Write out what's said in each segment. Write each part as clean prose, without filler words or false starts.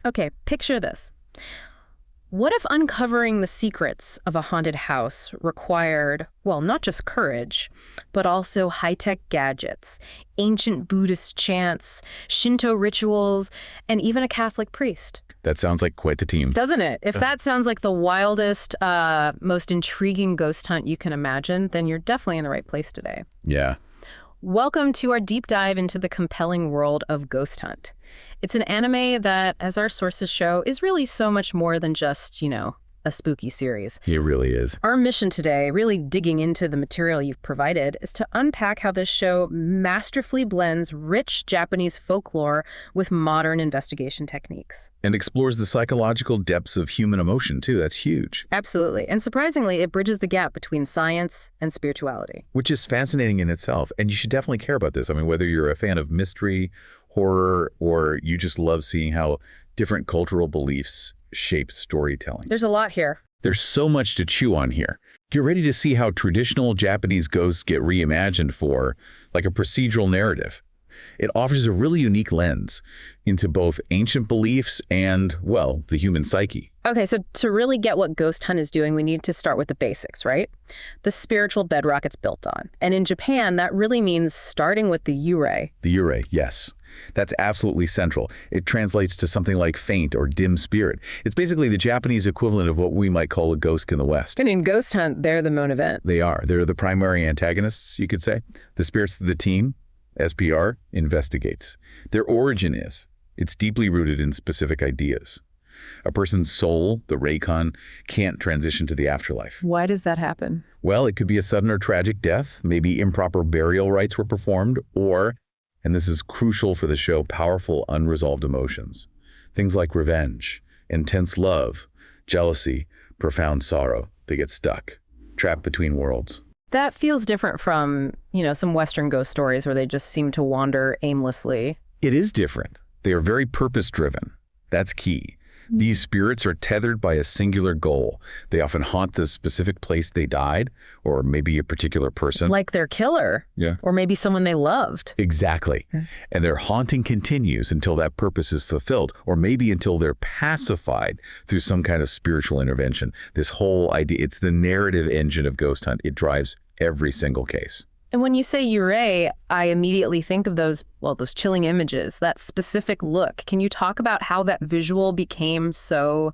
Okay, picture this. What if uncovering the secrets of a haunted house required, well, not just courage, but also high-tech gadgets, ancient Buddhist chants, Shinto rituals, and even a Catholic priest? That sounds like quite the team. Doesn't it? If that sounds like the wildest, most intriguing ghost hunt you can imagine, then you're definitely in the right place today. Yeah. Welcome to our deep dive into the compelling world of Ghost Hunt. It's an anime that, as our sources show, is really so much more than just, a spooky series. It really is. Our mission today, really digging into the material you've provided, is to unpack how this show masterfully blends rich Japanese folklore with modern investigation techniques. And explores the psychological depths of human emotion, too. That's huge. Absolutely. And surprisingly, it bridges the gap between science and spirituality. Which is fascinating in itself. And you should definitely care about this. I mean, whether you're a fan of mystery, horror, or you just love seeing how different cultural beliefs shape storytelling. There's a lot here. There's so much to chew on here. Get ready to see how traditional Japanese ghosts get reimagined for, like a procedural narrative. It offers a really unique lens into both ancient beliefs and, well, the human psyche. Okay, so to really get what Ghost Hunt is doing, we need to start with the basics, right? The spiritual bedrock it's built on. And in Japan, that really means starting with the yūrei. The yūrei, yes. That's absolutely central. It translates to something like faint or dim spirit. It's basically the Japanese equivalent of what we might call a ghost in the West. And in Ghost Hunt, they're the main event. They are. They're the primary antagonists, you could say. The spirits of the team, SPR, investigates. Their origin is, it's deeply rooted in specific ideas. A person's soul, the reikon, can't transition to the afterlife. Why does that happen? Well, it could be a sudden or tragic death, maybe improper burial rites were performed, or, and this is crucial for the show, powerful unresolved emotions. Things like revenge, intense love, jealousy, profound sorrow. They get stuck, trapped between worlds. That feels different from, some Western ghost stories where they just seem to wander aimlessly. It is different. They are very purpose-driven. That's key. These spirits are tethered by a singular goal. They often haunt the specific place they died, or maybe a particular person. Like their killer. Yeah. Or maybe someone they loved. Exactly. And their haunting continues until that purpose is fulfilled, or maybe until they're pacified through some kind of spiritual intervention. This whole idea, it's the narrative engine of Ghost Hunt. It drives every single case. And when you say yūrei, I immediately think of those chilling images, that specific look. Can you talk about how that visual became so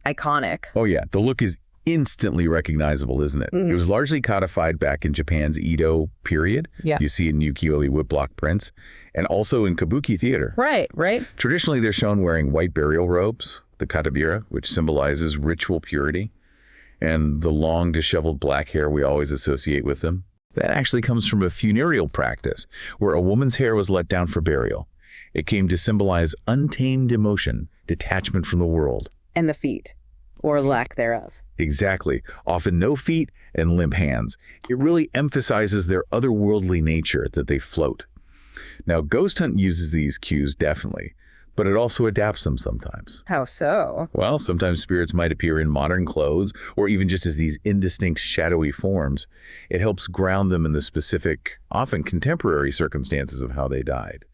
iconic? Oh yeah, the look is instantly recognizable, isn't it? It was largely codified back in Japan's Edo period. Yeah. You see it in ukiyo-e woodblock prints, and also in kabuki theater. Right. Traditionally, they're shown wearing white burial robes, the katabira, which symbolizes ritual purity, and the long, disheveled black hair we always associate with them. That actually comes from a funereal practice where a woman's hair was let down for burial. It came to symbolize untamed emotion, detachment from the world. And the feet, or lack thereof. Exactly. Often no feet and limp hands. It really emphasizes their otherworldly nature, that they float. Now, Ghost Hunt uses these cues definitely, but it also adapts them sometimes. How so? Well, sometimes spirits might appear in modern clothes or even just as these indistinct shadowy forms. It helps ground them in the specific, often contemporary circumstances of how they died.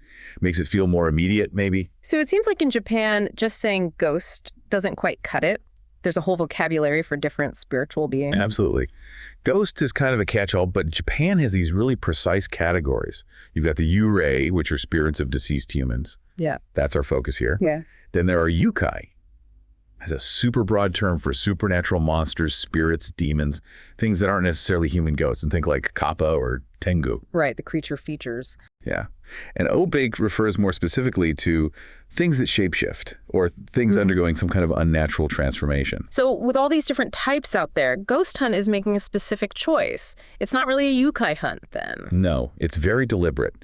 Makes it feel more immediate, maybe. So it seems like in Japan, just saying ghost doesn't quite cut it. There's a whole vocabulary for different spiritual beings. Absolutely. Ghost is kind of a catch-all, but Japan has these really precise categories. You've got the yūrei, which are spirits of deceased humans. Yeah. That's our focus here. Yeah. Then there are yukai. Has a super broad term for supernatural monsters, spirits, demons, things that aren't necessarily human ghosts, and think like kappa or tengu. Right, the creature features. Yeah. And obake refers more specifically to things that shapeshift or things undergoing some kind of unnatural transformation. So with all these different types out there, Ghost Hunt is making a specific choice. It's not really a yukai hunt then. No, it's very deliberate.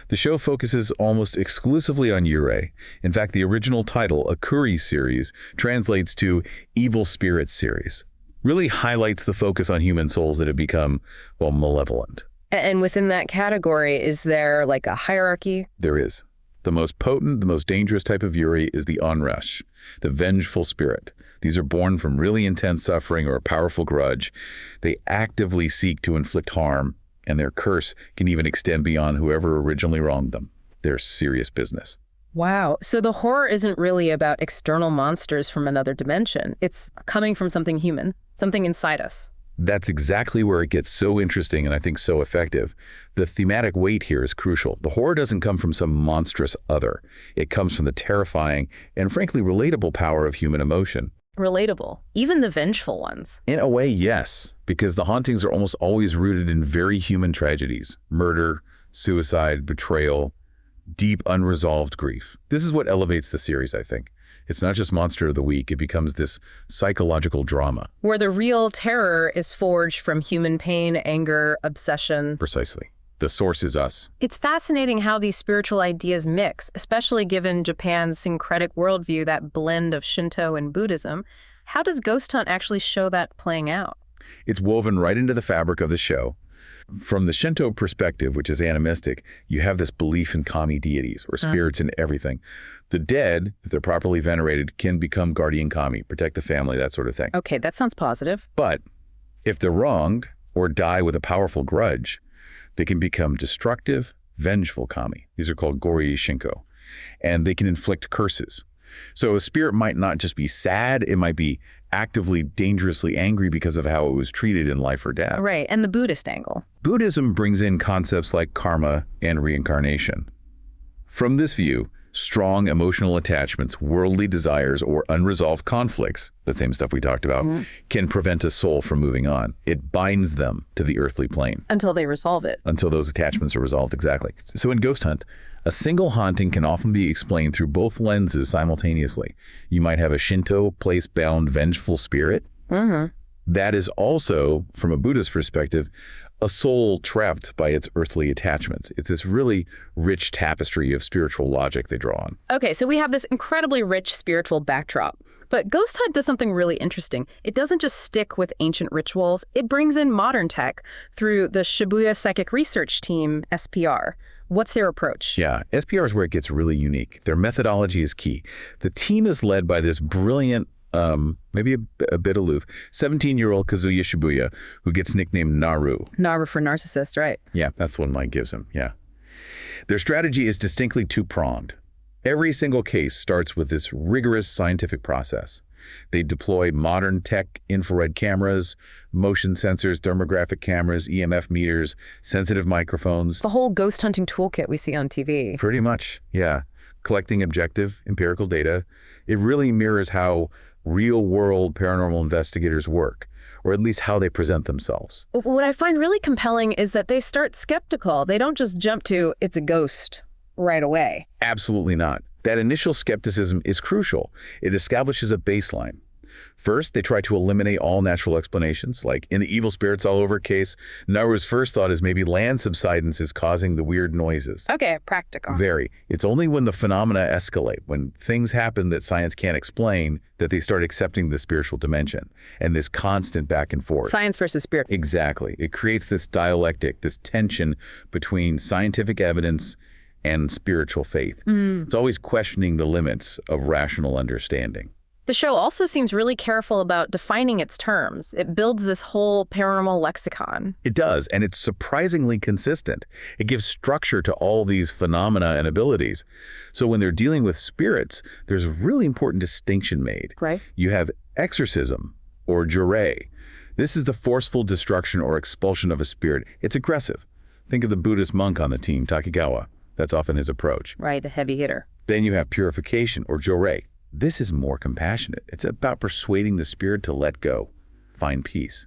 The show focuses almost exclusively on yūrei. In fact, the original title, a Kuri series, translates to Evil Spirits series. Really highlights the focus on human souls that have become, malevolent. And within that category, is there like a hierarchy? There is. The most potent, the most dangerous type of yūrei is the onrush, the vengeful spirit. These are born from really intense suffering or a powerful grudge. They actively seek to inflict harm, and their curse can even extend beyond whoever originally wronged them. They're serious business. Wow. So the horror isn't really about external monsters from another dimension. It's coming from something human, something inside us. That's exactly where it gets so interesting and I think so effective. The thematic weight here is crucial. The horror doesn't come from some monstrous other. It comes from the terrifying and frankly relatable power of human emotion. Relatable. Even the vengeful ones. In a way, yes, because the hauntings are almost always rooted in very human tragedies: murder, suicide, betrayal, deep unresolved grief. This is what elevates the series, I think. It's not just Monster of the Week, it becomes this psychological drama. Where the real terror is forged from human pain, anger, obsession. Precisely. The source is us. It's fascinating how these spiritual ideas mix, especially given Japan's syncretic worldview, that blend of Shinto and Buddhism. How does Ghost Hunt actually show that playing out? It's woven right into the fabric of the show. From the Shinto perspective, which is animistic, you have this belief in kami deities, or spirits in everything. The dead, if they're properly venerated, can become guardian kami, protect the family, that sort of thing. Okay, that sounds positive. But if they're wronged or die with a powerful grudge, they can become destructive, vengeful kami. These are called yūrei shinko, and they can inflict curses. So a spirit might not just be sad, it might be actively, dangerously angry because of how it was treated in life or death. Right, and the Buddhist angle. Buddhism brings in concepts like karma and reincarnation. From this view, strong emotional attachments, worldly desires, or unresolved conflicts, the same stuff we talked about, can prevent a soul from moving on. It binds them to the earthly plane. Until they resolve it. Until those attachments are resolved, exactly. So in Ghost Hunt, a single haunting can often be explained through both lenses simultaneously. You might have a Shinto place-bound vengeful spirit. That is also, from a Buddhist perspective, a soul trapped by its earthly attachments. It's this really rich tapestry of spiritual logic they draw on. Okay, so we have this incredibly rich spiritual backdrop. But Ghost Hunt does something really interesting. It doesn't just stick with ancient rituals. It brings in modern tech through the Shibuya Psychic Research Team, SPR. What's their approach? Yeah, SPR is where it gets really unique. Their methodology is key. The team is led by this brilliant, maybe a bit aloof, 17-year-old Kazuya Shibuya, who gets nicknamed Naru. Naru for narcissist, right? Yeah, that's what Mike gives him, yeah. Their strategy is distinctly two-pronged. Every single case starts with this rigorous scientific process. They deploy modern tech infrared cameras, motion sensors, thermographic cameras, EMF meters, sensitive microphones. The whole ghost hunting toolkit we see on TV. Pretty much, yeah. Collecting objective, empirical data. It really mirrors how real-world paranormal investigators work, or at least how they present themselves. What I find really compelling is that they start skeptical. They don't just jump to, it's a ghost, right away. Absolutely not. That initial skepticism is crucial. It establishes a baseline. First, they try to eliminate all natural explanations, like in the evil spirits all over case, Naru's first thought is maybe land subsidence is causing the weird noises. Okay, practical. Very. It's only when the phenomena escalate, when things happen that science can't explain, that they start accepting the spiritual dimension and this constant back and forth. Science versus spirit. Exactly. It creates this dialectic, this tension between scientific evidence and spiritual faith. It's always questioning the limits of rational understanding. The show also seems really careful about defining its terms. It builds this whole paranormal lexicon. It does, and it's surprisingly consistent. It gives structure to all these phenomena and abilities. So when they're dealing with spirits, there's a really important distinction made. Right. You have exorcism, or yūrei. This is the forceful destruction or expulsion of a spirit. It's aggressive. Think of the Buddhist monk on the team, Takigawa. That's often his approach. Right, the heavy hitter. Then you have purification, or yūrei. This is more compassionate. It's about persuading the spirit to let go, find peace.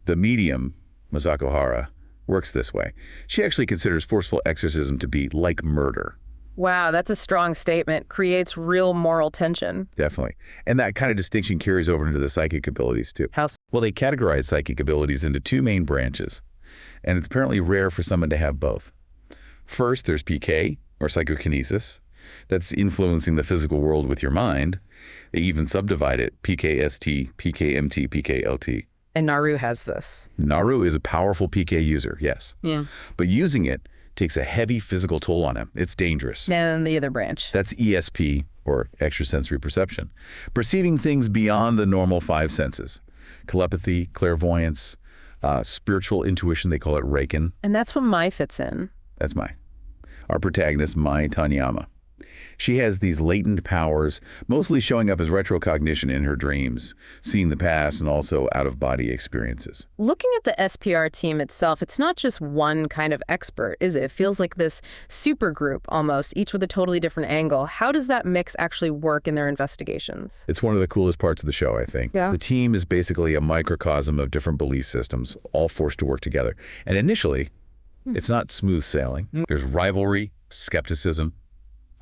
The medium, Masako Hara, works this way. She actually considers forceful exorcism to be like murder. Wow, that's a strong statement. Creates real moral tension. Definitely. And that kind of distinction carries over into the psychic abilities too. How so? Well, they categorize psychic abilities into two main branches, and it's apparently rare for someone to have both. First, there's PK, or psychokinesis. That's influencing the physical world with your mind. They even subdivide it, PKST, PKMT, PKLT. And Naru has this. Naru is a powerful PK user, yes. Yeah. But using it takes a heavy physical toll on him. It's dangerous. And the other branch. That's ESP, or extrasensory perception. Perceiving things beyond the normal five senses. Telepathy, clairvoyance, spiritual intuition, they call it Reikin. And that's what Mai fits in. That's Mai. Our protagonist, Mai Taniyama. She has these latent powers, mostly showing up as retrocognition in her dreams, seeing the past and also out-of-body experiences. Looking at the SPR team itself, it's not just one kind of expert, is it? It feels like this super group almost, each with a totally different angle. How does that mix actually work in their investigations? It's one of the coolest parts of the show, I think. Yeah. The team is basically a microcosm of different belief systems, all forced to work together. And initially, it's not smooth sailing. There's rivalry, skepticism.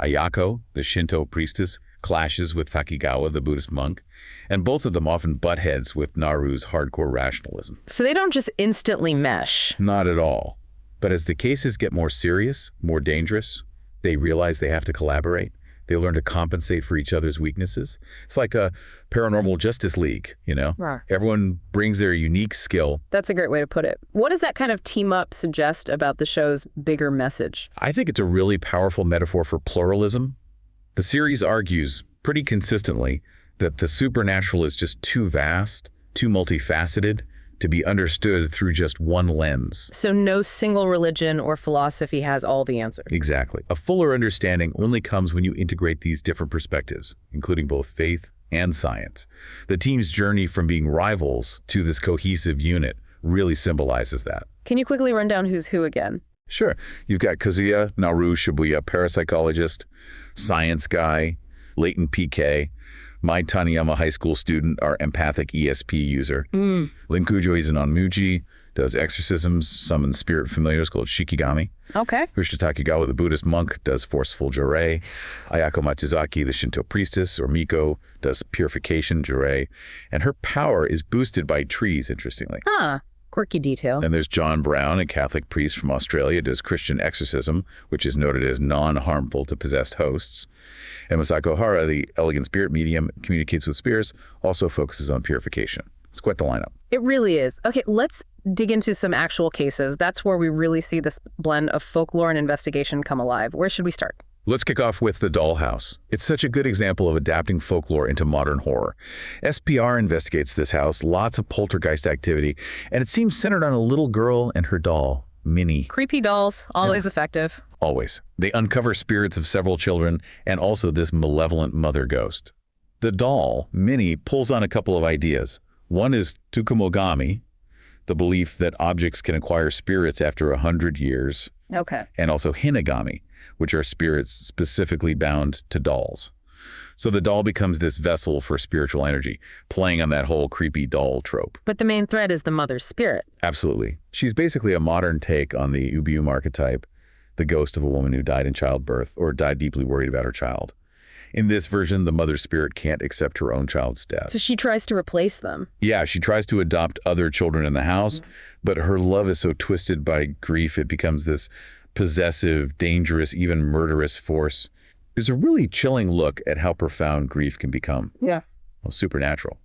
Ayako, the Shinto priestess, clashes with Takigawa, the Buddhist monk, and both of them often butt heads with Naru's hardcore rationalism. So they don't just instantly mesh. Not at all. But as the cases get more serious, more dangerous, they realize they have to collaborate. They learn to compensate for each other's weaknesses. It's like a paranormal justice league, you know? Right. Everyone brings their unique skill. That's a great way to put it. What does that kind of team up suggest about the show's bigger message? I think it's a really powerful metaphor for pluralism. The series argues pretty consistently that the supernatural is just too vast, too multifaceted to be understood through just one lens. So no single religion or philosophy has all the answers. Exactly. A fuller understanding only comes when you integrate these different perspectives, including both faith and science. The team's journey from being rivals to this cohesive unit really symbolizes that. Can you quickly run down who's who again? Sure. You've got Kazuya Naru Shibuya, parapsychologist, science guy, latent PK. My Taniyama high school student, our empathic ESP user. Linkujo Izanonmuji does exorcisms, summons spirit familiars called Shikigami. Okay. Takigawa, the Buddhist monk, does forceful yūrei. Ayako Matsuzaki, the Shinto priestess, or Miko, does purification yūrei. And her power is boosted by trees, interestingly. Quirky detail. And there's John Brown, a Catholic priest from Australia, does Christian exorcism, which is noted as non-harmful to possessed hosts. And Masako Hara, the elegant spirit medium, communicates with spirits, also focuses on purification. It's quite the lineup. It really is. Okay, let's dig into some actual cases. That's where we really see this blend of folklore and investigation come alive. Where should we start? Let's kick off with The Dollhouse. It's such a good example of adapting folklore into modern horror. SPR investigates this house, lots of poltergeist activity, and it seems centered on a little girl and her doll, Minnie. Creepy dolls, always effective. Always. They uncover spirits of several children and also this malevolent mother ghost. The doll, Minnie, pulls on a couple of ideas. One is tukumogami, the belief that objects can acquire spirits after 100 years. Okay. And also hinagami, which are spirits specifically bound to dolls. So the doll becomes this vessel for spiritual energy, playing on that whole creepy doll trope. But the main thread is the mother's spirit. Absolutely. She's basically a modern take on the Ubium archetype, the ghost of a woman who died in childbirth or died deeply worried about her child. In this version, the mother's spirit can't accept her own child's death. So she tries to replace them. Yeah, she tries to adopt other children in the house, but her love is so twisted by grief, it becomes this possessive, dangerous, even murderous force. It's a really chilling look at how profound grief can become. Yeah. Well, supernatural.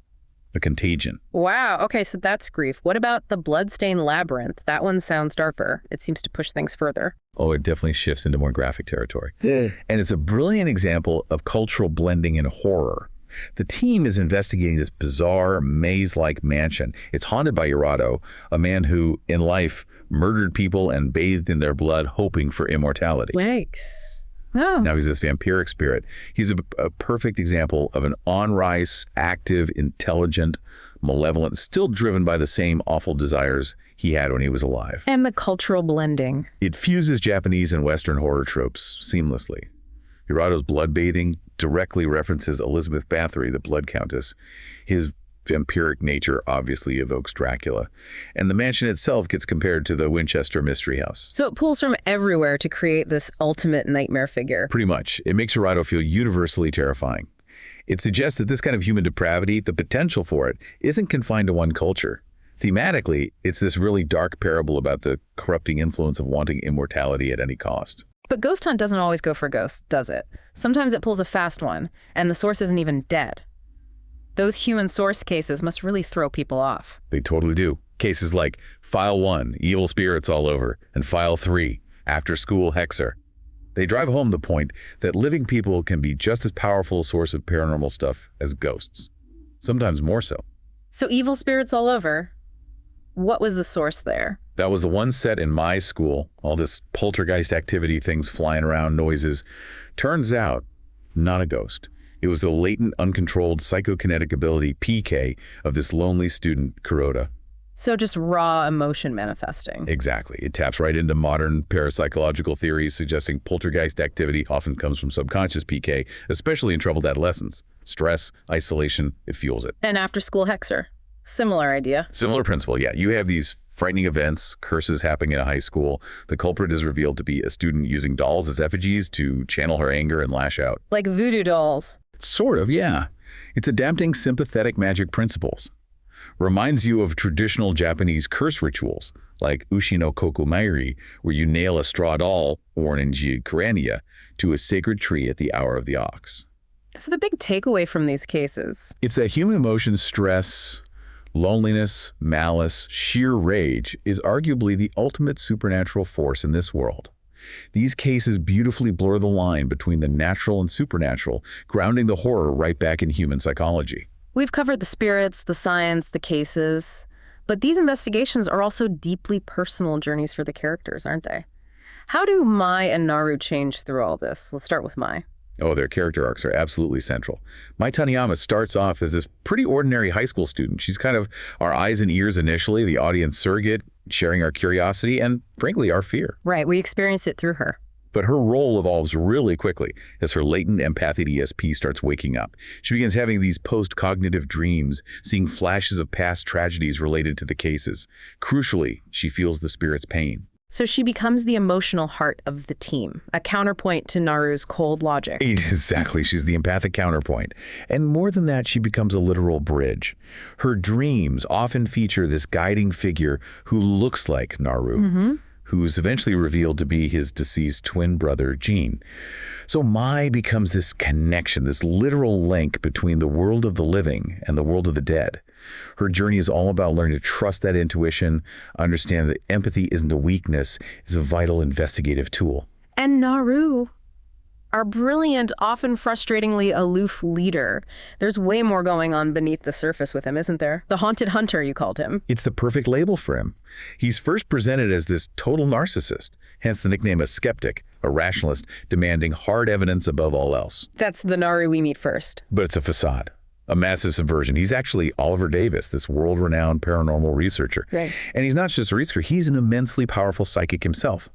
A contagion. Wow. Okay, so that's grief. What about the bloodstained labyrinth? That one sounds darker. It seems to push things further. Oh, it definitely shifts into more graphic territory. And it's a brilliant example of cultural blending in horror. The team is investigating this bizarre, maze-like mansion. It's haunted by Yūrei, a man who, in life, murdered people and bathed in their blood, hoping for immortality. Yikes. Oh. Now he's this vampiric spirit. He's a perfect example of an on-rise, active, intelligent, malevolent, still driven by the same awful desires he had when he was alive. And the cultural blending. It fuses Japanese and Western horror tropes seamlessly. Yūrei's blood bathing directly references Elizabeth Bathory, the Blood Countess. His vampiric nature obviously evokes Dracula. And the mansion itself gets compared to the Winchester Mystery House. So it pulls from everywhere to create this ultimate nightmare figure. Pretty much. It makes Yūrei feel universally terrifying. It suggests that this kind of human depravity, the potential for it, isn't confined to one culture. Thematically, it's this really dark parable about the corrupting influence of wanting immortality at any cost. But Ghost Hunt doesn't always go for ghosts, does it? Sometimes it pulls a fast one, and the source isn't even dead. Those human source cases must really throw people off. They totally do. Cases like File 1, Evil Spirits All Over, and File 3, After School Hexer. They drive home the point that living people can be just as powerful a source of paranormal stuff as ghosts. Sometimes more so. So Evil Spirits All Over, what was the source there? That was the one set in my school, all this poltergeist activity, things flying around, noises. Turns out not a ghost. It was the latent, uncontrolled psychokinetic ability, PK, of this lonely student, Kuroda. So just raw emotion manifesting. Exactly. It taps right into modern parapsychological theories suggesting poltergeist activity often comes from subconscious PK, especially in troubled adolescents. Stress, isolation, it fuels it. An after-school hexer. Similar idea. Similar principle, yeah. You have these frightening events, curses happening in a high school. The culprit is revealed to be a student using dolls as effigies to channel her anger and lash out. Like voodoo dolls. Sort of, yeah. It's adapting sympathetic magic principles. Reminds you of traditional Japanese curse rituals, like Ushi no Kokumairi, where you nail a straw doll, worn in Jikurania, to a sacred tree at the hour of the ox. So the big takeaway from these cases. It's that human emotions, stress, loneliness, malice, sheer rage is arguably the ultimate supernatural force in this world. These cases beautifully blur the line between the natural and supernatural, grounding the horror right back in human psychology. We've covered the spirits, the science, the cases, but these investigations are also deeply personal journeys for the characters, aren't they? How do Mai and Naru change through all this? Let's start with Mai. Oh, their character arcs are absolutely central. Mai Taniyama starts off as this pretty ordinary high school student. She's kind of our eyes and ears initially, the audience surrogate, sharing our curiosity and, frankly, our fear. Right, we experience it through her. But her role evolves really quickly as her latent empathic ESP starts waking up. She begins having these post-cognitive dreams, seeing flashes of past tragedies related to the cases. Crucially, she feels the spirit's pain. So she becomes the emotional heart of the team, a counterpoint to Naru's cold logic. Exactly. She's the empathic counterpoint. And more than that, she becomes a literal bridge. Her dreams often feature this guiding figure who looks like Naru, who's eventually revealed to be his deceased twin brother, Jin. So Mai becomes this connection, this literal link between the world of the living and the world of the dead. Her journey is all about learning to trust that intuition, understand that empathy isn't a weakness, it's a vital investigative tool. And Naru, our brilliant, often frustratingly aloof leader. There's way more going on beneath the surface with him, isn't there? The haunted hunter, you called him. It's the perfect label for him. He's first presented as this total narcissist, hence the nickname a skeptic, a rationalist, demanding hard evidence above all else. That's the Naru we meet first. But it's a facade. A massive subversion. He's actually Oliver Davis, this world-renowned paranormal researcher. Right. And he's not just a researcher, he's an immensely powerful psychic himself,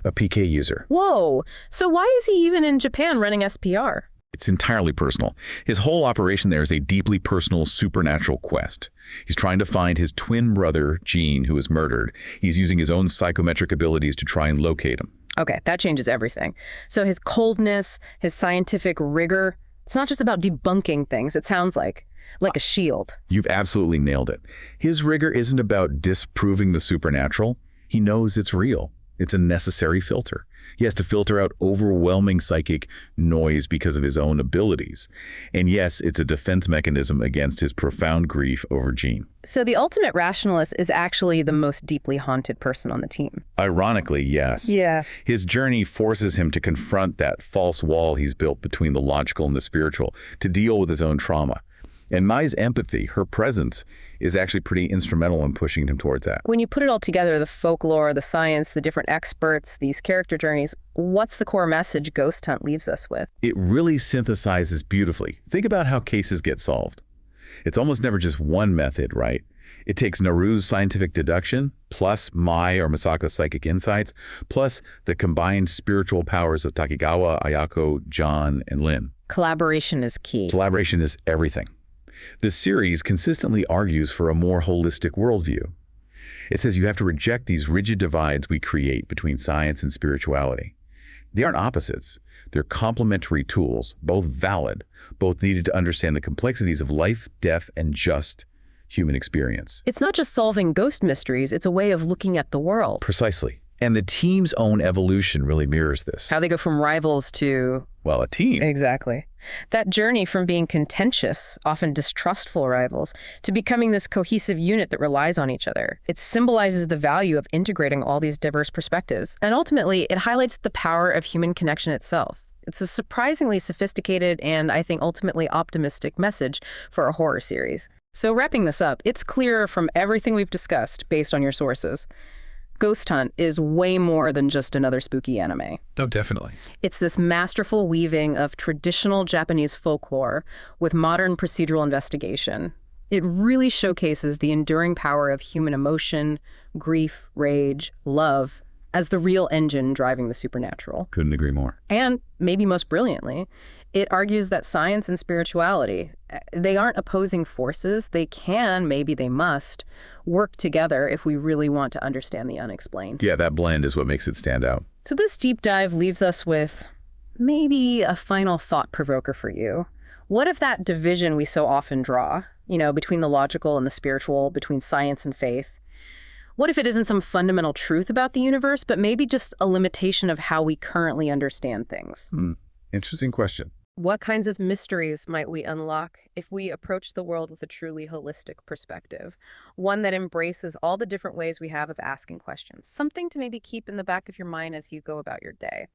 a PK user. Whoa. So why is he even in Japan running SPR? It's entirely personal. His whole operation there is a deeply personal supernatural quest. He's trying to find his twin brother, Jin, who was murdered. He's using his own psychometric abilities to try and locate him. Okay, that changes everything. So his coldness, his scientific rigor, it's not just about debunking things, it sounds like a shield. You've absolutely nailed it. His rigor isn't about disproving the supernatural. He knows it's real. It's a necessary filter. He has to filter out overwhelming psychic noise because of his own abilities. And yes, it's a defense mechanism against his profound grief over Jin. So the ultimate rationalist is actually the most deeply haunted person on the team. Ironically, yes. Yeah. His journey forces him to confront that false wall he's built between the logical and the spiritual, to deal with his own trauma. And Mai's empathy, her presence, is actually pretty instrumental in pushing him towards that. When you put it all together, the folklore, the science, the different experts, these character journeys, what's the core message Ghost Hunt leaves us with? It really synthesizes beautifully. Think about how cases get solved. It's almost never just one method, right? It takes Naru's scientific deduction, plus Mai or Masako's psychic insights, plus the combined spiritual powers of Takigawa, Ayako, John, and Lin. Collaboration is key. Collaboration is everything. This series consistently argues for a more holistic worldview. It says you have to reject these rigid divides we create between science and spirituality. They aren't opposites. They're complementary tools, both valid, both needed to understand the complexities of life, death, and just human experience. It's not just solving ghost mysteries, it's a way of looking at the world. Precisely. And the team's own evolution really mirrors this. How they go from rivals to... Well, a team. Exactly. That journey from being contentious, often distrustful rivals, to becoming this cohesive unit that relies on each other. It symbolizes the value of integrating all these diverse perspectives. And ultimately, it highlights the power of human connection itself. It's a surprisingly sophisticated and, I think, ultimately optimistic message for a horror series. So wrapping this up, it's clear from everything we've discussed, based on your sources, Ghost Hunt is way more than just another spooky anime. Oh, definitely. It's this masterful weaving of traditional Japanese folklore with modern procedural investigation. It really showcases the enduring power of human emotion, grief, rage, love, as the real engine driving the supernatural. Couldn't agree more. And maybe most brilliantly, it argues that science and spirituality, they aren't opposing forces. They can, maybe they must, work together if we really want to understand the unexplained. Yeah, that blend is what makes it stand out. So this deep dive leaves us with maybe a final thought provoker for you. What if that division we so often draw, between the logical and the spiritual, between science and faith, what if it isn't some fundamental truth about the universe, but maybe just a limitation of how we currently understand things? Interesting question. What kinds of mysteries might we unlock if we approach the world with a truly holistic perspective? One that embraces all the different ways we have of asking questions. Something to maybe keep in the back of your mind as you go about your day.